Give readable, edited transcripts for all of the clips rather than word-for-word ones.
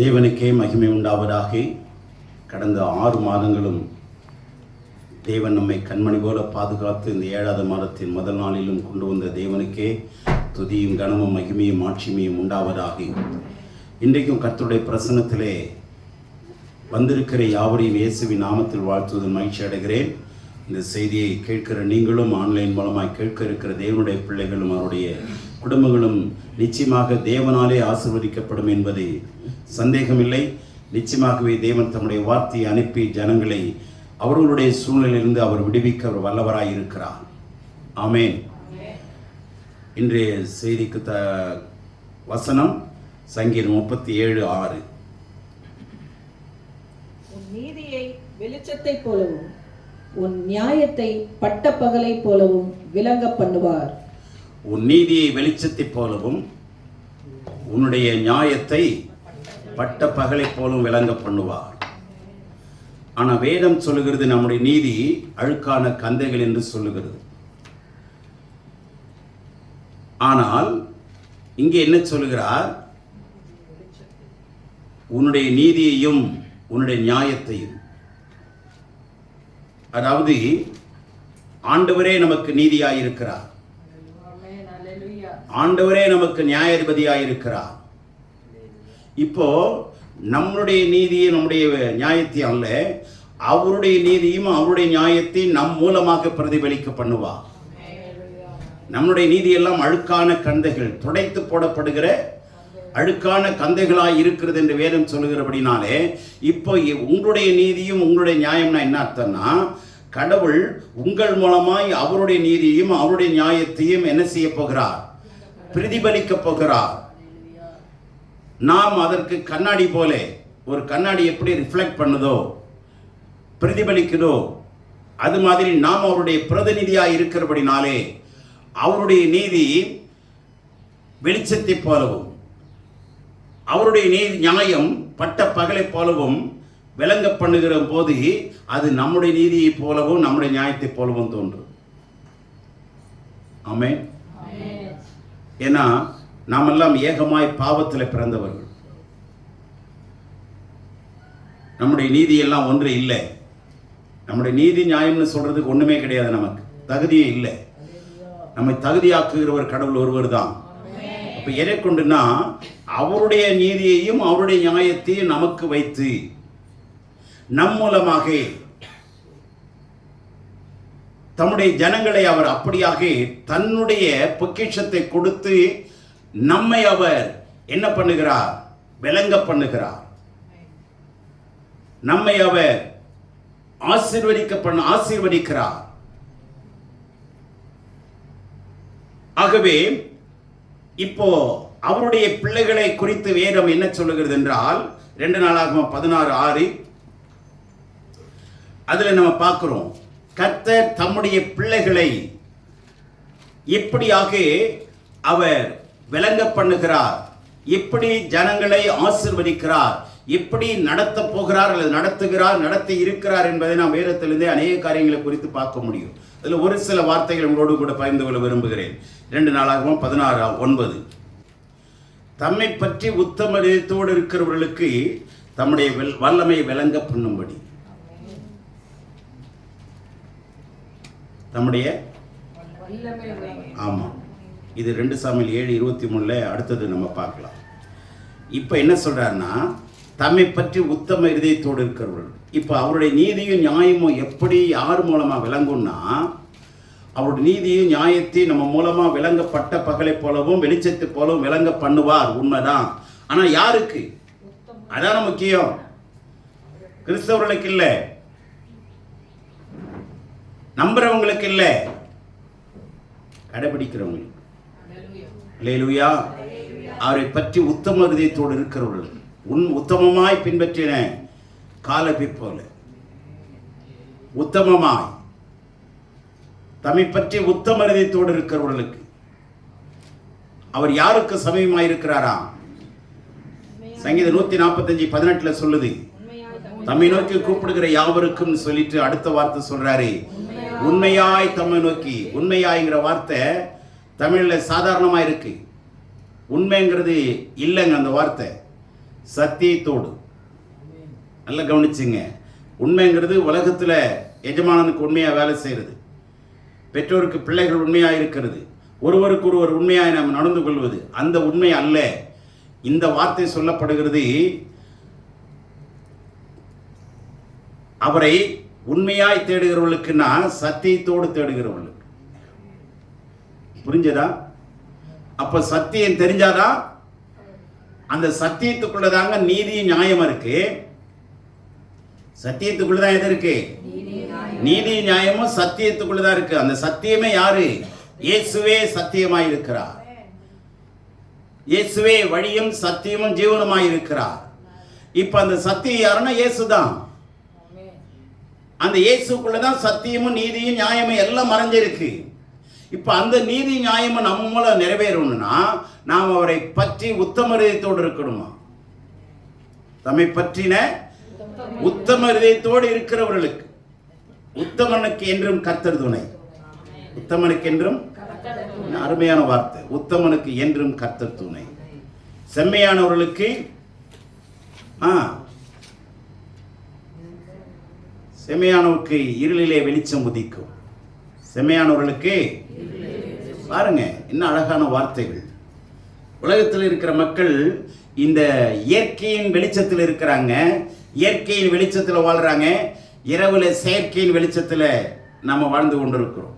தேவனுக்கே மகிமை உண்டாவதாக. கடந்த 6 மாதங்களும் தேவன் நம்மை கண்மணி போல பாதுகாத்து இந்த 7வது மாதத்தின் முதல் நாளிலும் கொண்டு வந்த தேவனுக்கே துதியும் கனமும் மகிமையும் ஆட்சிமையும் உண்டாவதாக. இன்றைக்கும் கர்த்தருடைய பிரசன்னத்திலே வந்திருக்கிற யாவரையும் இயேசுவின் நாமத்தில் வாழ்த்துவதில் மகிழ்ச்சி அடைகிறேன். இந்த செய்தியை கேட்கிற நீங்களும் ஆன்லைன் மூலமாக கேட்க இருக்கிற தேவனுடைய பிள்ளைகளும் அவருடைய குடும்பங்களும் நிச்சயமாக தேவனாலே ஆசீர்வதிக்கப்படும் என்பதை சந்தேகமில்லை. நிச்சயமாகவே தேவன் தம்முடைய வார்த்தையை அனுப்பி ஜனங்களை அவர்களுடைய சூழ்நிலையிலிருந்து அவர் விடுவிக்க அவர் வல்லவராய் இருக்கிறார். ஆமேன். இன்றைய செய்திக்கு வசனம் சங்கீதம் 37:6. உன் நீதியை வெளிச்சத்தை போலவும் உன் நியாயத்தை பட்ட பகலை போலவும் விளங்க பண்ணுவார். உன் நீதியை வெளிச்சத்தை போலவும் உன்னுடைய நியாயத்தை பட்ட பகலை போலும் விளங்க பண்ணுவார். ஆனால் வேதம் சொல்லுகிறது நம்முடைய நீதி அழுக்கான கந்தைகள் என்று சொல்லுகிறது. ஆனால் இங்கே என்ன சொல்லுகிறார்? உன்னுடைய நீதியையும் உன்னுடைய நியாயத்தையும், அதாவது ஆண்டவரே நமக்கு நீதியாயிருக்கிறார், ஆண்டவரே நமக்கு நியாயாதிபதியாயிருக்கிறார். இப்போ நம்முடைய நீதியை நம்முடைய நியாயத்தை அல்ல, அவருடைய நீதியும் அவருடைய நியாயத்தையும் நம் மூலமாக பிரதிபலிக்க பண்ணுவார். நம்முடைய நீதி எல்லாம் அழுக்கான கந்தைகள், துடைத்து போடப்படுகிற அழுக்கான கந்தைகளாய் இருக்கிறது என்று வேதம் சொல்லுகிறபடினாலே, இப்போ உங்களுடைய நீதியும் உங்களுடைய நியாயம்னா என்ன அர்த்தம்னா, கடவுள் உங்கள் மூலமாய் அவருடைய நீதியையும் அவருடைய நியாயத்தையும் என்ன செய்ய போகிறார்? பிரதிபலிக்க போகிறார். நாம் அதற்கு கண்ணாடி போல, ஒரு கண்ணாடி எப்படி ரிஃப்ளெக்ட் பண்ணுதோ, பிரதிபலிக்குதோ, அது மாதிரி நாம் அவருடைய பிரதிநிதியாக இருக்கிறபடினாலே அவருடைய நீதி வெளிச்சத்தை போலவும் அவருடைய நீதி நியாயம் பட்ட பகலை போலவும் விளங்க பண்ணுகிற போது அது நம்முடைய நீதியை போலவும் நம்முடைய நியாயத்தை போலவும் தோன்றும். ஆமென். ஏன்னா நாமெல்லாம் ஏகமாய் பாவத்தில் பிறந்தவர்கள். நம்முடைய நீதி எல்லாம் ஒன்று இல்லை. நம்முடைய நீதி நியாயம்னு சொல்றதுக்கு ஒண்ணுமே கிடையாது. நமக்கு தகுதியே இல்லை. நம்மை தகுதியாக்குகிறவர் கடவுள் ஒருவர் தான். அப்ப எதை கொண்டுனா அவருடைய நீதியையும் அவருடைய நியாயத்தையும் நமக்கு வைத்து நம் மூலமாக தம்முடைய ஜனங்களை அவர் அப்படியாக தன்னுடைய பொக்கிஷத்தை கொடுத்து நம்மை அவர் என்ன பண்ணுகிறார்? விளங்க பண்ணுகிறார். நம்மை அவர் ஆசீர்வதிக்கிறார். ஆகவே இப்போ அவருடைய பிள்ளைகளை குறித்து வேதம் என்ன சொல்லுகிறது என்றால் 2 நாளாகமம் 16:6 அதுல நம்ம பார்க்கிறோம், கர்த்தர் தம்முடைய பிள்ளைகளை எப்படியாக அவர் விளங்க பண்ணுகிறார், எப்படி ஜனங்களை ஆசீர்வதிக்கிறார், எப்படி நடத்த போகிறார் அல்லது நடத்துகிறார், நடத்தி இருக்கிறார் என்பதை நாம் வேதத்திலிருந்தே அநேக காரியங்களை குறித்து பார்க்க முடியும். அதில் ஒரு சில வார்த்தைகள் உங்களோடு கூட பகிர்ந்து கொள்ள விரும்புகிறேன். 2 நாளாகமம் 16:9. தம்மை பற்றி உத்தம இதயத்தோடு இருக்கிறவர்களுக்கு தம்முடைய வல்லமை விளங்க பண்ணும்படி, தம்முடைய ஆமா, இது 2 சாமுவேல் 7:23 அடுத்தது நம்ம பார்க்கலாம். இப்போ என்ன சொல்றாருன்னா, தம்மை பற்றி உத்தம இதயத்தோடு இருக்கிறவர்கள். இப்போ அவருடைய நீதியும் நியாயமும் எப்படி யார் மூலமா விளங்கும்னா, அவருடைய நீதியும் நியாயத்தையும் நம்ம மூலமா விளங்கப்பட்ட பகலை போலவும் வெளிச்சத்தை போலவும் விளங்க பண்ணுவார். உண்மைதான். ஆனா யாருக்கு? அதான முக்கியம். கிறிஸ்தவர்களுக்கு இல்லை, நம்புறவங்களுக்கு இல்லை, கடைபிடிக்கிறவங்களுக்கு. அல்லேலூயா. அவரை பற்றி உத்தம இதயத்தோடு இருக்கிறவர்கள், உத்தமமாய் பின்பற்றின காலபி போல உத்தமமாய் தம்மை பற்றி உத்தம இதயத்தோடு இருக்கிறவர்களுக்கு அவர் யாருக்கு சமயமாய் இருக்கிறாரா? சங்கீதம் 145:18 சொல்லுது, தம்மை நோக்கி கூப்பிடுகிற யாவருக்கும் சொல்லிட்டு அடுத்த வார்த்தை சொல்றாரு, உண்மையாய் தம்மை நோக்கி. உண்மையாய்ங்கிற வார்த்தை தமிழ்ல சாதாரணமா இருக்கு, உண்மைங்கிறது இல்லைங்க அந்த வார்த்தை. சத்தியத்தோடு. நல்லா கவனிச்சுங்க. உண்மைங்கிறது உலகத்தில் எஜமானனுக்கு உண்மையாக வேலை செய்கிறது, பெற்றோருக்கு பிள்ளைகள் உண்மையாக இருக்கிறது, ஒருவருக்கு ஒருவர் உண்மையாக நாம் நடந்து கொள்வது, அந்த உண்மை அல்ல. இந்த வார்த்தை சொல்லப்படுகிறது, அவரை உண்மையாய் தேடுகிறவர்களுக்குன்னா சத்தியத்தோடு தேடுகிறவர்களுக்கு. புரிஞ்சதா? அப்ப சத்தியம் தெரிஞ்சாதான், அந்த சத்தியத்துக்குள்ளதாங்க நீதி நியாயம் இருக்கு. சத்தியத்துக்குள்ளதான் எது இருக்கு? நீதி நியாயமும் சத்தியத்துக்குள்ளதான் இருக்கு. அந்த சத்தியமே யாரு? இயேசுவே சத்தியமாய் இருக்கிறார். இயேசுவே வழியும் சத்தியமும் ஜீவனுமாய் இருக்கிறார். இப்ப அந்த சத்தியம் யாருன்னா இயேசுதான். அந்த இயேசுக்குள்ளதான் சத்தியமும் நீதியும் நியாயமும் எல்லாம் மறைஞ்சிருக்கு. இப்ப அந்த நீதி நியாயமும் நம்ம மூலம் நிறைவேறணும்னா நாம் அவரை பற்றி உத்தம இதயத்தோடு இருக்கணுமா? தம்மை பற்றின உத்தம இதயத்தோடு இருக்கிறவர்களுக்கு உத்தமனுக்கு என்றும் கர்த்தர் துணை. உத்தமனுக்கு என்றும், அருமையான வார்த்தை, உத்தமனுக்கு என்றும் கர்த்தர் துணை. செம்மையானவர்களுக்கு செம்மையானவருக்கு இருளிலே வெளிச்சம் உதிக்கும். செம்மையானவர்களுக்கு பாருங்க என்ன அழகான வார்த்தைகள். உலகத்தில் இருக்கிற மக்கள் இந்த இயற்கையின் வெளிச்சத்தில் இருக்கிறாங்க, இயற்கையின் வெளிச்சத்தில் வாழ்றாங்க. இரவுல செயற்கையின் வெளிச்சத்தில் நம்ம வாழ்ந்து கொண்டிருக்கிறோம்.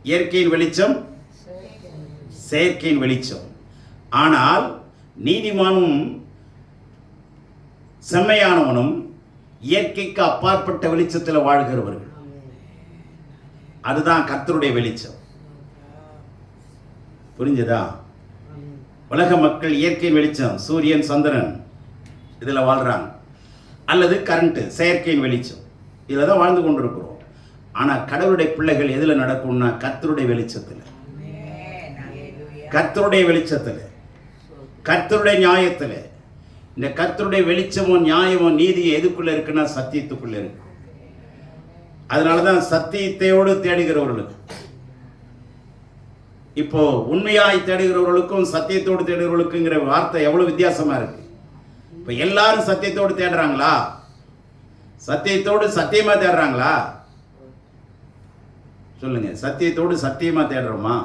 இயற்கையின் வெளிச்சம், செயற்கையின் வெளிச்சம். ஆனால் நீதிமானும் செம்மையானவனும் இயற்கைக்கு அப்பாற்பட்ட வெளிச்சத்தில் வாழ்கிறவர்கள். அதுதான் கர்த்தருடைய வெளிச்சம். புரிஞ்சதா? உலக மக்கள் இயற்கையின் வெளிச்சம், சூரியன் சந்திரன் இதில் வாழ்றாங்க, அல்லது கரண்ட் செயற்கையின் வெளிச்சம், இதில் தான் வாழ்ந்து கொண்டிருக்கிறோம். ஆனால் கடவுளுடைய பிள்ளைகள் எதில் நடக்கும்னா கர்த்தருடைய வெளிச்சத்தில், கர்த்தருடைய வெளிச்சத்தில், கர்த்தருடைய நியாயத்தில். இந்த கர்த்தருடைய வெளிச்சமும் நியாயமும் நீதியும் எதுக்குள்ள இருக்குன்னா சத்தியத்துக்குள்ள இருக்கு. அதனாலதான் சத்தியத்தையோடு தேடுகிறவர்களுக்கு, இப்போ உண்மையாய் தேடுகிறவர்களுக்கும் சத்தியத்தோடு தேடுகிறவர்களுக்குங்கிற வார்த்தை எவ்வளவு வித்தியாசமா இருக்கு. இப்ப எல்லாரும் சத்தியத்தோடு தேடுறாங்களா? சத்தியத்தோடு சத்தியமா தேடுறாங்களா? சொல்லுங்க. சத்தியத்தோடு சத்தியமா தேடுறோமா?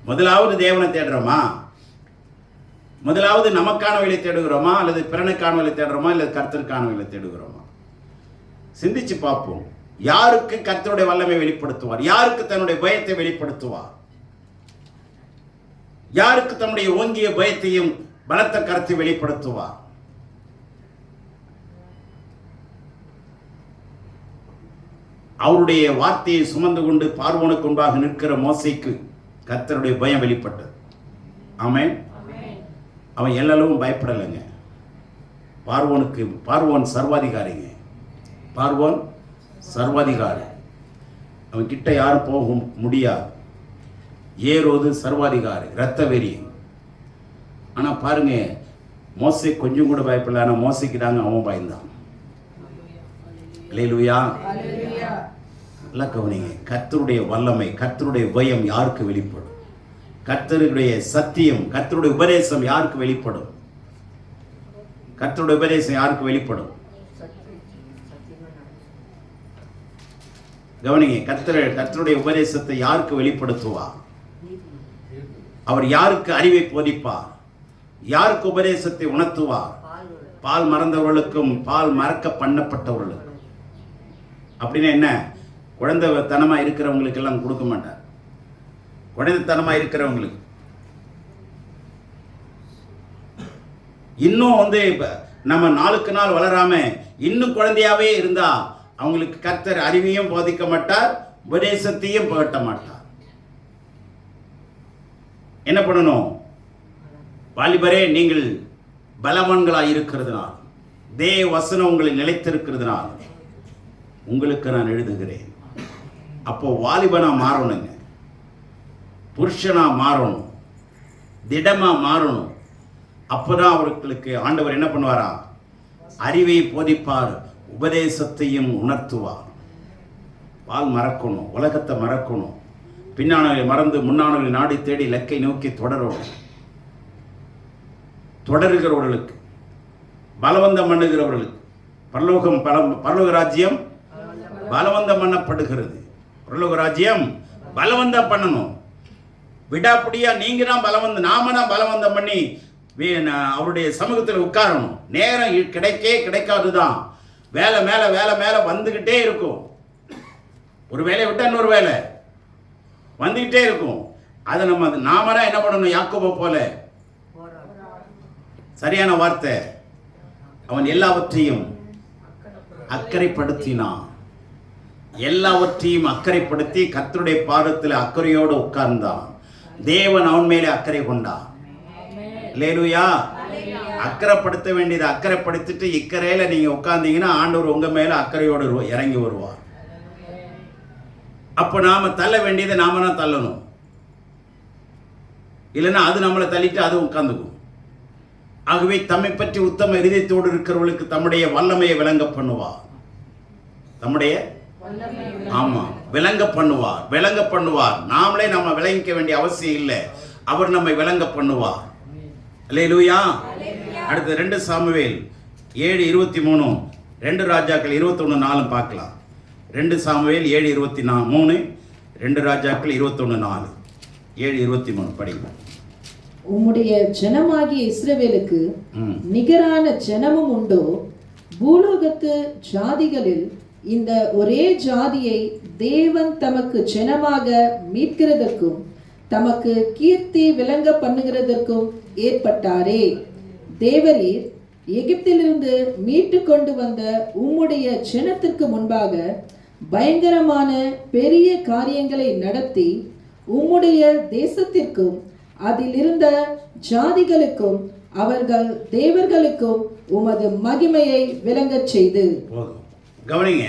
முதலாவது தேவனை தேடுறோமா? முதலாவது நமக்கானவர்களை தேடுகிறோமா, அல்லது பிறனுக்கானவர்களை தேடுறோமா, அல்லது கர்த்தருக்கானவர்களை தேடுகிறோமா? சிந்திச்சு பார்ப்போம். யாருக்கு கர்த்தருடைய வல்லமை வெளிப்படுத்துவார்? யாருக்கு தன்னுடைய பயத்தை வெளிப்படுத்துவார்? யாருக்கு தன்னுடைய ஓங்கிய பயத்தையும் பலத்த கருத்தை வெளிப்படுத்துவார்? அவருடைய வார்த்தையை சுமந்து கொண்டு பார்வோனுக்கு முன்பாக நிற்கிற மோசேக்கு கர்த்தருடைய பயம் வெளிப்பட்டது. ஆமென். அவன் எல்லளவும் பயப்படலைங்க. பார்வோன் சர்வாதிகாரிங்க. பார்வோன் சர்வாதிகாரி. அவன் கிட்ட யாரும் போக முடியாது. ஏரோது சர்வாதிகாரி, இரத்த வெறி. ஆனா பாருங்க, மோசே கொஞ்சம் கூட பயப்படல. ஆனா மோசைக்கு தாங்க அவன் பயந்தான். அல்லேலூயா. நல்லா கவனிங்க. கர்த்தருடைய வல்லமை, கர்த்தருடைய பயம் யாருக்கு வெளிப்படும்? கர்த்தருடைய சத்தியம், கர்த்தருடைய உபதேசம் யாருக்கு வெளிப்படும்? கர்த்தருடைய உபதேசம் யாருக்கு வெளிப்படும்? கவனிங்க. கர்த்தருடைய உபதேசத்தை யாருக்கு வெளிப்படுத்துவார்? அவர் யாருக்கு அறிவை போதிப்பார்? யாருக்கு உபதேசத்தை உணர்த்துவார்? பால் மறந்தவர்களுக்கும் பால் மறக்க பண்ணப்பட்டவர்களுக்கும். அப்படின்னா என்ன? குழந்தைத்தனமா இருக்கிறவங்களுக்கு எல்லாம் கொடுக்க மாட்டார். குழந்தைத்தனமா இருக்கிறவங்களுக்கு இன்னும் நம்ம நாளுக்கு நாள் வளராம இன்னும் குழந்தையாவே இருந்தா அவங்களுக்கு கர்த்தர் அறிவையும் போதிக்க மாட்டார், உபதேசத்தையும் புகட்ட மாட்டார். என்ன பண்ணணும்? வாலிபரே, நீங்கள் பலவான்களாய் இருக்கிறதுனால், தேவ வசனம் உங்களை நிலைத்திருக்கிறதுனால் உங்களுக்கு நான் எழுதுகிறேன். அப்போ வாலிபனா மாறணுங்க, புருஷனா மாறணும், திடமா மாறணும். அப்பதான் அவர்களுக்கு ஆண்டவர் என்ன பண்ணுவாரா? அறிவை போதிப்பார், உபதேசத்தையும் உணர்த்துவார். பால் மறக்கணும், உலகத்தை மறக்கணும், பின்னானவர்களை மறந்து முன்னானவர்களை நாடி தேடி இலக்கை நோக்கி தொடரணும். தொடருகிறவர்களுக்கு, பலவந்தம் பண்ணுகிறவர்களுக்கு பரலோக ராஜ்யம் பலவந்தம் பண்ணப்படுகிறது. பரலோக ராஜ்யம் பலவந்தம் பண்ணணும். விடாப்படியா நீங்க தான் நாம தான் பலவந்தம் பண்ணி அவருடைய சமூகத்தில் உட்காரணும். நேரம் கிடைக்காதுதான். வேலை மேல வந்துகிட்டே இருக்கும். ஒரு வேலையை விட்டா இன்னொரு வேலை வந்துகிட்டே இருக்கும். அதை நாம தான் என்ன பண்ணணும்? யாக்கோபை போல, சரியான வார்த்தை, அவன் எல்லாவற்றையும் அக்கறைப்படுத்தினான். எல்லாவற்றையும் அக்கறைப்படுத்தி கர்த்தருடைய பாதத்தில் அக்கறையோடு உட்கார்ந்தான். தேவன் அவன் மேலே அக்கறை கொண்டான். அல்லேலூயா. அக்கறைப்படுத்த வேண்டியதை அக்கறைப்படுத்திட்டு இக்கரையில நீங்க உட்கார்ந்தீங்கன்னா ஆண்டவர் உங்க மேல அக்கறையோடு இறங்கி வருவார். அப்போ நாம தள்ள வேண்டியதை நாம தான் தள்ளணும். இல்லைன்னா அது நம்மளை தள்ளிட்டு அது உட்கார்ந்துக்கும். ஆகவே தம்மை பற்றி உத்தம இருதயத்தோடு இருக்கிறவர்களுக்கு தம்முடைய வல்லமையை விளங்க பண்ணுவார். விளங்க பண்ணுவார். நாமளே நம்ம விளங்கிக்க வேண்டிய அவசியம் இல்லை. அவர் நம்மை விளங்க பண்ணுவார். அல்லேலூயா. அடுத்து 2 சாமுவேல் 7:23, 2 ராஜாக்கள் 21:4 பார்க்கலாம். 2 சாமுவேல் 7:23, 2 ராஜாக்கள் 21:4, 7:23 படிக்கலாம். உம்முடைய ஜனமாகிய இஸ்ரவேலுக்கு நிகரான ஜனமும் உண்டோ? பூலோகத்து ஜாதிகளில் இந்த ஒரே ஜாதியை தேவன் தமக்கு ஜனமாக மீட்கிறதற்கும் தமக்கு கீர்த்தி விளங்க பண்ணுகிறதற்கும் ஏற்பட்டாரே. தேவரீர் எகிப்திலிருந்து மீட்டு கொண்டு வந்த உம்முடைய ஜனத்திற்கு முன்பாக பயங்கரமான பெரிய காரியங்களை நடத்தி உம்முடைய தேசத்திற்கும் அதில் இருந்த ஜாதிகளுக்கும் அவர்கள் தேவர்களுக்கும் உமது மகிமையை விளங்கச் செய்து. கவனிங்க,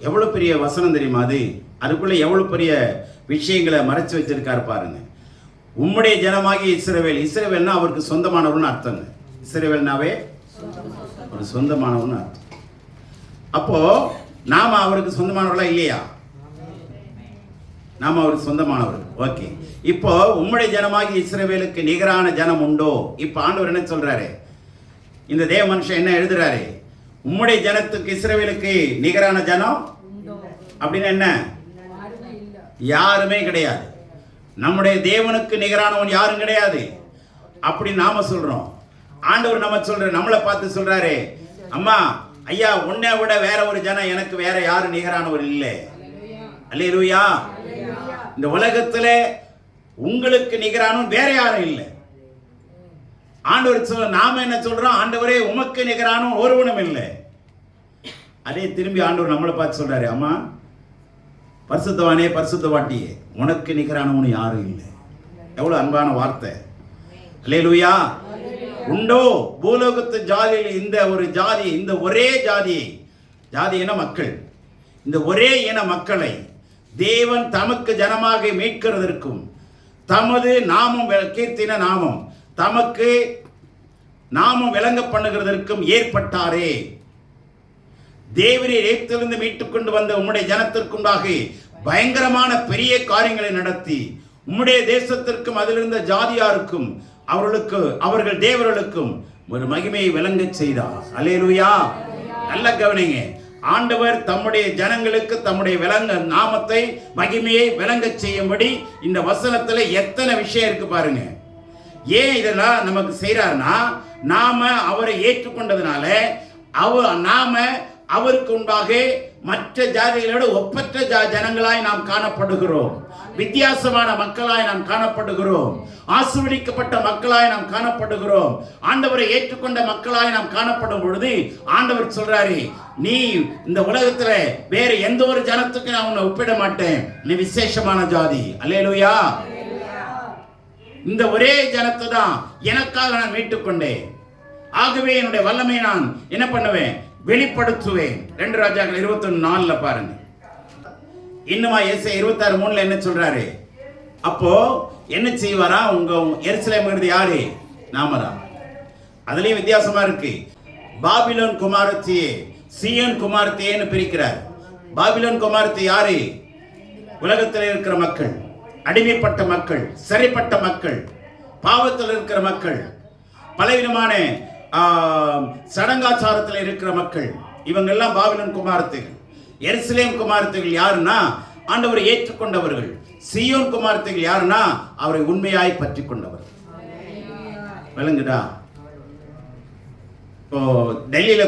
எவ்வளவு பெரிய வசனம் தெரியுமா? அதுக்குள்ள எவ்வளவு பெரிய விஷயங்களை மறைச்சு வச்சிருக்காரு பாருங்க. உம்முடைய ஜனமாகிய இஸ்ரவேல். இஸ்ரவேல்னா அவருக்கு சொந்தமானவர்னு அர்த்தங்க. இஸ்ரவேல்னாவே ஒரு சொந்தமானவர்னு அர்த்தம். அப்போ நாம அவருக்கு சொந்தமானவர்களா இல்லையா? நாம அவருக்கு சொந்தமானவர். ஓகே. இப்போ உம்முடைய ஜனமாகி இஸ்ரவேலுக்கு நிகரான ஜனம் உண்டோ? இப்போ ஆண்டவர் என்ன சொல்றாரு? இந்த தேவ மனுஷன் என்ன எழுதுறாரு? உம்முடைய ஜனத்துக்கு இஸ்ரவேலுக்கு நிகரான ஜனம் அப்படின்னு என்ன? யாருமே கிடையாது. நம்முடைய தேவனுக்கு நிகரானவன் யாரும் கிடையாது அப்படி நாம சொல்றோம். ஆண்டவர் நம்ம சொல்ற, நம்மளை பார்த்து சொல்றாரு, அம்மா ஐயா, உன்னை விட வேற ஒரு ஜனம் எனக்கு வேற யாரும் நிகரானவர் இல்லை. அல்லேலூயா. இந்த உலகத்துல உங்களுக்கு நிகரானவன் வேற யாரும் இல்லை. ஆண்டவர் சொல்ல, நாம என்ன சொல்றோம்? ஆண்டவரே உமக்கு நிகரானவன் ஒருவனும் இல்லை. அதே திரும்பி ஆண்டவர் நம்மளை பார்த்து சொல்றாரு, அம்மா பரிசுத்தவானே பரிசுத்தவாட்டியே, உனக்கு நிகரானவனு யாரும் இல்லை. எவ்வளவு அன்பான வார்த்தை. அல்லேலூயா. உண்டோ பூலோகத்து ஜாதியில் இந்த ஒரு ஜாதி, இந்த ஒரே ஜாதி இன மக்கள், இந்த ஒரே இன மக்களை தேவன் தமக்கு ஜனமாக மீட்கிறதற்கும் தமது நாமம் கீர்த்தின நாமம் தமக்கு நாமம் விளங்க பண்ணுகிறதற்கும் ஏற்பட்டாரே. தேவரீர் எகிப்திலிருந்து மீட்டுக் கொண்டு வந்த உம்முடைய ஜனத்திற்குண்டாக பயங்கரமான பெரிய காரியங்களை நடத்தி உம்முடைய தேசத்திற்கும் அதிலிருந்த ஜாதியாருக்கும் அவர்கள் தேவர்களுக்கும் ஒரு மகிமையை விளங்க செய்தார். அல்லேலூயா. நல்ல கவனிங்க. ஆண்டவர் தம்முடைய ஜனங்களுக்கு தம்முடைய நாமத்தை மகிமையை விளங்க செய்யும்படி இந்த வசனத்துல எத்தனை விஷயம் இருக்கு பாருங்க. ஏன் இதெல்லாம் நமக்கு செய்யறாருன்னா, நாம அவரை ஏற்றுக்கொண்டதுனால நாம அவருக்கு உண்டாக மற்ற ஜாதிகளோடு ஒப்பற்ற ஜனங்களாய் நாம் காணப்படுகிறோம். வித்தியாசமான மக்களாய் நாம் காணப்படுகிறோம். ஆசீர்வதிக்கப்பட்ட மக்களாய் நாம் காணப்படுகிறோம். ஆண்டவரை ஏற்றுக்கொண்ட மக்களாய் நாம் காணப்படும் பொழுது ஆண்டவர் சொல்றாரு, நீ இந்த உலகத்துல வேற எந்த ஒரு ஜனத்துக்கு நான் உன்னை ஒப்பிட மாட்டேன், நீ விசேஷமான ஜாதி. அல்லேலூயா. இந்த ஒரே ஜனத்தை தான் எனக்காக நான் மீட்டுக் கொண்டேன். ஆகவே என்னுடைய வல்லமையை நான் என்ன பண்ணுவேன்? வெளிப்படுத்துவேன். 2 ராஜாக்கள் 21:4 பாருங்க. இன்னுமா ஏசாயா 26:3 என்ன சொல்றாரு? அப்போ என்ன செய்வாரா? உங்க எருசலேம்ங்கிறது யாரு? நாமதான். அதுலயும் வித்தியாசமா இருக்கு. பாபிலோன் குமாரத்தியே, சீயோன் குமாரத்தியேன்னு பிரிக்கிறார். பாபிலோன் குமாரத்தி யாரு? உலகத்தில் இருக்கிற மக்கள், அடிமைப்பட்ட மக்கள், சிறைப்பட்ட மக்கள், பாவத்தில் இருக்கிற மக்கள். பலவிதமான சடங்காச்சாரத்தில் இருக்கிற மக்கள், இவங்க எல்லாம் பாபிலோன் குமாரத்திகள். எருசலேம் குமாரத்திகள் யாருன்னா ஆண்டவரை ஏற்றுக்கொண்டவர்கள். சீயோன் குமாரத்திகள் யாருன்னா அவரை உண்மையாய் பற்றி கொண்டவர்கள். விளங்குதா? இப்போ டெல்லியில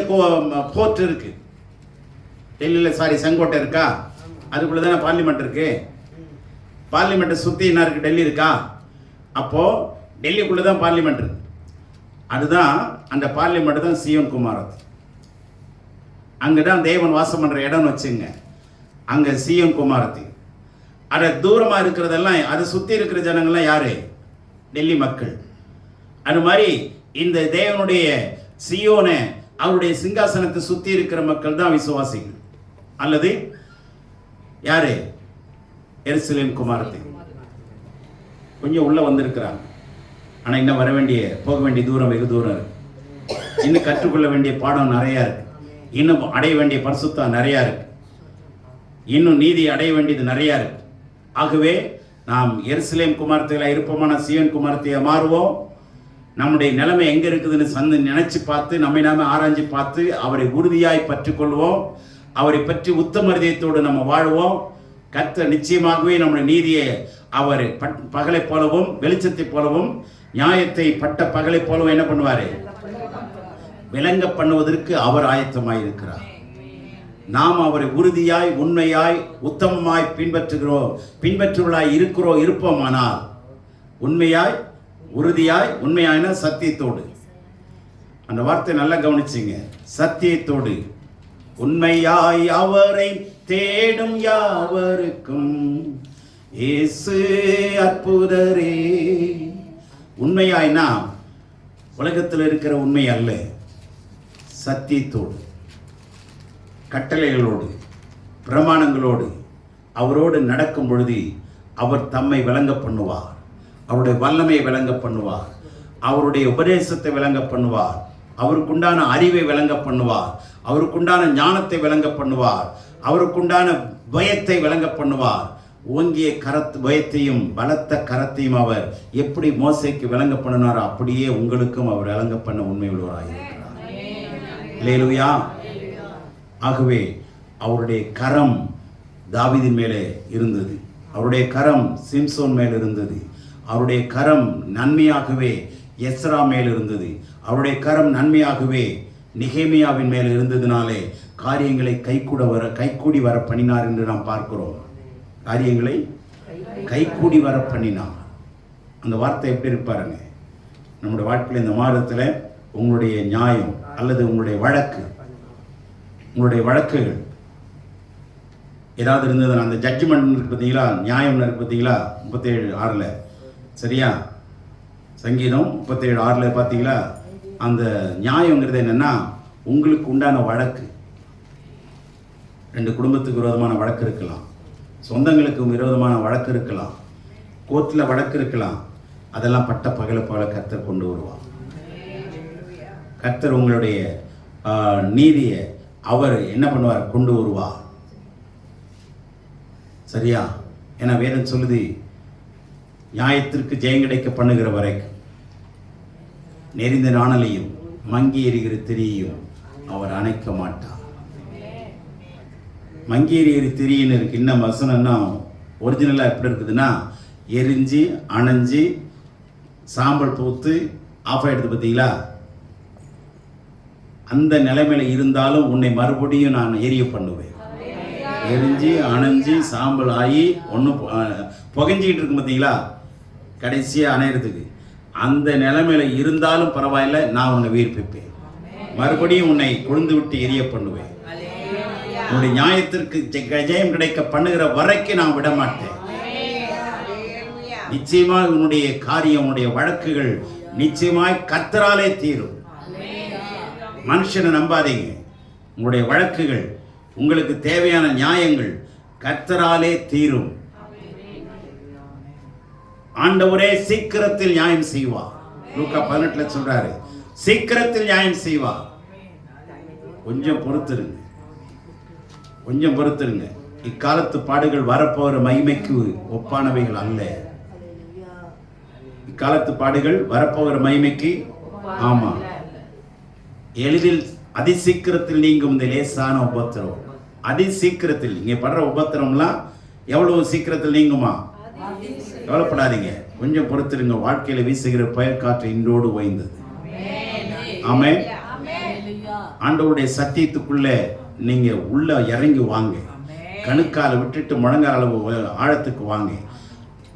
போர்ட் இருக்கு, டெல்லியில செங்கோட்டை இருக்கா, அதுக்குள்ள தானே பார்லிமெண்ட் இருக்கு. பார்லிமெண்ட்டை சுற்றி என்ன இருக்கு? டெல்லி இருக்கா? அப்போ டெல்லிக்குள்ள தான் பார்லிமெண்ட் இருக்கு. அதுதான் அந்த பார்லிமெண்ட் தான் சீயோன் குமாரத். அங்கே தான் தேவன் வாசம் பண்ணுற இடம்னு வச்சுங்க. அங்கே சீயோன் குமாரத்து. அதை தூரமாக இருக்கிறதெல்லாம், அதை சுற்றி இருக்கிற ஜனங்கள்லாம் யாரு? டெல்லி மக்கள். அது மாதிரி இந்த தேவனுடைய சீயோனை, அவருடைய சிங்காசனத்தை சுற்றி இருக்கிற மக்கள் தான் விசுவாசிகள். அல்லது யாரு? எருசலேம் குமாரத்து. கொஞ்சம் உள்ள வந்திருக்கிறாங்க. ஆனால் இன்னும் போக வேண்டிய தூரம் வெகு தூரம் இருக்கு. இன்னும் கற்றுக்கொள்ள வேண்டிய பாடம் நிறையா இருக்கு. இன்னும் அடைய வேண்டிய பரிசுத்தம் நிறையா இருக்கு. இன்னும் நீதி அடைய வேண்டியது நிறையா இருக்கு. ஆகவே நாம் எருசலேம் குமாரத்தைகளாக இருப்போமான சீயோன் குமாரத்தையாக மாறுவோம். நம்முடைய நிலைமை எங்கே இருக்குதுன்னு நினைச்சு பார்த்து, நம்மை நாம ஆராய்ச்சி பார்த்து அவரை உறுதியாய் பற்றி கொள்வோம். அவரை பற்றி உத்தம இதயத்தோடு நம்ம வாழ்வோம். கர்த்தர் நிச்சயமாகவே நம்முடைய நீதியை அவர் பகலை போலவும் வெளிச்சத்தை போலவும் நியாயத்தை பட்ட பகலை போலவும் என்ன பண்ணுவாரு? விளங்க பண்ணுவதற்கு அவர் ஆயத்தமாயிருக்கிறார். நாம் அவரை உறுதியாய் உண்மையாய் உத்தமமாய் பின்பற்றுவர்களாய் இருப்போமானால், உண்மையாய் உறுதியாய், உண்மையாய்னா சத்தியத்தோடு. அந்த வார்த்தை நல்லா கவனிச்சிங்க. சத்தியத்தோடு உண்மையாய் அவரை தேடும் யாவருக்கும் இயேசு அற்புதரே. உண்மையாய்னா உலகத்தில் இருக்கிற உண்மை அல்ல, சத்தியத்தோடு, கட்டளைகளோடு, பிரமாணங்களோடு அவரோடு நடக்கும் பொழுது அவர் தம்மை விளங்க பண்ணுவார். அவருடைய வல்லமையை விளங்க பண்ணுவார். அவருடைய உபதேசத்தை விளங்க பண்ணுவார். அவருக்குண்டான அறிவை விளங்க பண்ணுவார். அவருக்குண்டான ஞானத்தை விளங்க பண்ணுவார். அவருக்குண்டான பயத்தை விளங்க பண்ணுவார். ஓங்கிய பயத்தையும் பலத்த கரத்தையும் அவர் எப்படி மோசேக்கு விளங்க பண்ணினாரோ அப்படியே உங்களுக்கும் அவர் விளங்க பண்ண உண்மை உள்ளவராக இருக்கிறார். அல்லேலூயா. ஆகவே அவருடைய கரம் தாவீதின் மேலே இருந்தது. அவருடைய கரம் சிம்சோன் மேல் இருந்தது. அவருடைய கரம் நன்மையாகவே எஸ்ரா மேல் இருந்தது. அவருடைய கரம் நன்மையாகவே நெகேமியாவின் மேல் இருந்ததினாலே காரியங்களை கைகூடி வர பண்ணினார் என்று நாம் பார்க்கிறோம். காரியங்களை கைகூடி வர பண்ணினார். அந்த வார்த்தை எப்படி இருப்பாருங்க? நம்முடைய வாழ்க்கையில் இந்த மாதத்தில் உங்களுடைய நியாயம் அல்லது உங்களுடைய வழக்குகள் ஏதாவது இருந்தது, அந்த ஜட்ஜ்மெண்ட் இருக்கு பார்த்தீங்களா, நியாயம் இருக்கு பார்த்தீங்களா, 37:6 சரியா? சங்கீதம் 37:6 பார்த்தீங்களா? அந்த நியாயங்கிறது என்னன்னா, உங்களுக்கு உண்டான வழக்கு. 2 குடும்பத்துக்கு விரோதமான வழக்கு இருக்கலாம், சொந்தங்களுக்கு விரோதமான வழக்கு இருக்கலாம், கோர்ட்டில் வழக்கு இருக்கலாம். அதெல்லாம் பட்ட பகலை போல கர்த்தர் கொண்டு வருவார். கர்த்தர் உங்களுடைய நீதியை அவர் என்ன பண்ணுவார்? கொண்டு வருவார். சரியா? ஏன்னா வேதம் சொல்லுது, நியாயத்திற்கு ஜெயம் கிடைக்க பண்ணுகிற வரைக்கும் நெறிந்த நாணலையும் மங்கி எறிகிற திரியையும் அவர் அணைக்க மாட்டார். மங்கி எறிகிற திரியின்னு இருக்கு. இன்னும் வசனம்னா ஒரிஜினலாக எப்படி இருக்குதுன்னா, எரிஞ்சு அணைஞ்சு சாம்பல் பூத்து ஆஃப் ஆகிடுது பார்த்தீங்களா? அந்த நிலைமையில இருந்தாலும் உன்னை மறுபடியும் நான் எரிய பண்ணுவேன். எரிஞ்சு அணைஞ்சு சாம்பல் ஆகி ஒன்றும் புகைஞ்சிக்கிட்டு இருக்கும் பார்த்தீங்களா, கடைசியாக அணையிறதுக்கு. அந்த நிலைமையில இருந்தாலும் பரவாயில்ல, நான் உன்னை உயிர்ப்பிப்பேன். மறுபடியும் உன்னை கொழுந்து விட்டு எரிய பண்ணுவேன். உன்னுடைய நியாயத்திற்கு ஜெயம் கிடைக்க பண்ணுகிற வரைக்கும் நான் விட மாட்டேன். நிச்சயமாக உன்னுடைய காரியம், உன்னுடைய வழக்குகள் நிச்சயமாய் கர்த்தராலே தீரும். மனுஷனை நம்பாதீங்க. உங்களுடைய வழக்குகள், உங்களுக்கு தேவையான நியாயங்கள் கர்த்தராலே தீரும். ஆண்டவரே சீக்கிரத்தில் நியாயம் செய்வார். லூக்கா 18 சொல்றாரு, சீக்கிரத்தில் நியாயம் செய்வார். கொஞ்சம் பொறுத்திருங்க. இக்காலத்து பாடுகள் வரப்போகிற மகிமைக்கு ஒப்பானவைகள் அல்ல. இக்காலத்து பாடுகள் வரப்போகிற மகிமைக்கு ஆமா, எளிதில் அதிசீக்கிரத்தில் நீங்கும் இந்த லேசான உபத்திரம். அதிசீக்கிரத்தில் இங்கே படுற உபத்திரம்லாம் எவ்வளவு சீக்கிரத்தில் நீங்குமா? கவலைப்படாதீங்க, கொஞ்சம் பொறுத்திருங்க. வாழ்க்கையில வீசுகிற புயல் காற்று இன்றோடு ஓய்ந்தது. ஆமென். ஆண்டவருடைய சத்தியத்துக்குள்ள நீங்க உள்ள இறங்கி வாங்க. கணுக்கால விட்டுட்டு முழங்கால் அளவு ஆழத்துக்கு வாங்க.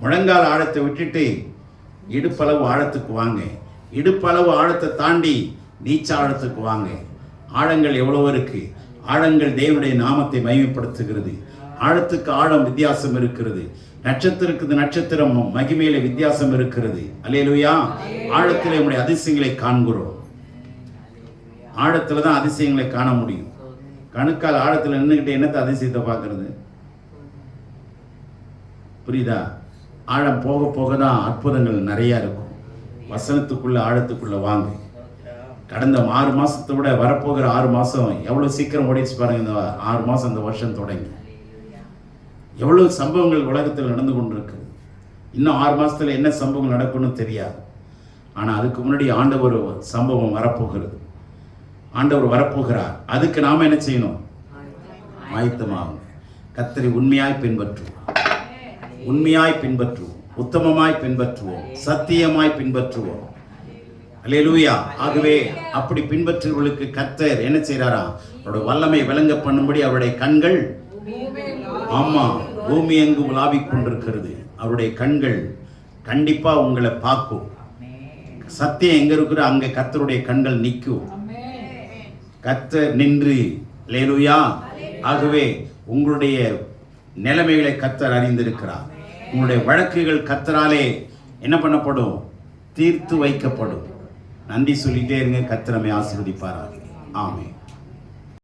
முழங்கால் ஆழத்தை விட்டுட்டு இடுப்பளவு ஆழத்துக்கு வாங்க. இடுப்பளவு ஆழத்தை தாண்டி நீச்ச ஆழத்துக்கு வாங்க. ஆழங்கள் எவ்வளவு இருக்கு? ஆழங்கள் தேவனுடைய நாமத்தை மகிமைப்படுத்துகிறது. ஆழத்துக்கு ஆழம் வித்தியாசம் இருக்கிறது. நட்சத்திரத்துக்கு நட்சத்திரம் மகிமையில வித்தியாசம் இருக்கிறது. அல்லேலூயா. ஆழத்திலே நம்முடைய அதிசயங்களை காண்கிறோம். ஆழத்துல தான் அதிசயங்களை காண முடியும். கணுக்கால் ஆழத்துல நின்றுகிட்டு என்னத்தை அதிசயத்தை பார்க்கறது? புரியுதா? ஆழம் போக போக தான் அற்புதங்கள் நிறைய இருக்கும். வசனத்துக்குள்ள ஆழத்துக்குள்ள வாங்க. கடந்த 6 மாசத்தை விட வரப்போகிற 6 மாசம் எவ்வளவு சீக்கிரம் ஓடிச்சு பாருங்க. இந்த 6 மாசம் இந்த வருஷம் தொடங்கி எவ்வளவு சம்பவங்கள் உலகத்தில் நடந்து கொண்டிருக்கு. இன்னும் 6 மாசத்துல என்ன சம்பவம் நடக்கும்னு தெரியாது. ஆனா அதுக்கு முன்னாடி ஆண்டவர் சம்பவம் வரப்போகிறது. ஆண்டவர் வரப்போகிறார். அதுக்கு நாம என்ன செய்யணும்? ஆயத்தமாகும். கர்த்தரை உண்மையாய் பின்பற்றுவோம், உண்மையாய் பின்பற்றுவோம், உத்தமமாய் பின்பற்றுவோம், சத்தியமாய் பின்பற்றுவோம். அல்லேலூயா. ஆகவே அப்படி பின்பற்றுவர்களுக்கு கர்த்தர் என்ன செய்றாரா? அவருடைய வல்லமை விளங்க பண்ணும்படி அவருடைய கண்கள், ஆமா, பூமி எங்கு உலாவிக் கொண்டிருக்கிறது. அவருடைய கண்கள் கண்டிப்பா உங்களை பார்க்கும். சத்தியம் எங்க இருக்கிற அங்க கர்த்தருடைய கண்கள் நிற்கும். கர்த்தர் நின்று, அல்லேலூயா. ஆகவே உங்களுடைய நிலைமைகளை கர்த்தர் அறிந்திருக்கிறார். உங்களுடைய வழக்குகள் கர்த்தராலே என்ன பண்ணப்படும்? தீர்த்து வைக்கப்படும். நன்றி சொல்லிட்டே இருங்க. கர்த்தர் நம்மை ஆசீர்வதிப்பாராக. ஆமென்.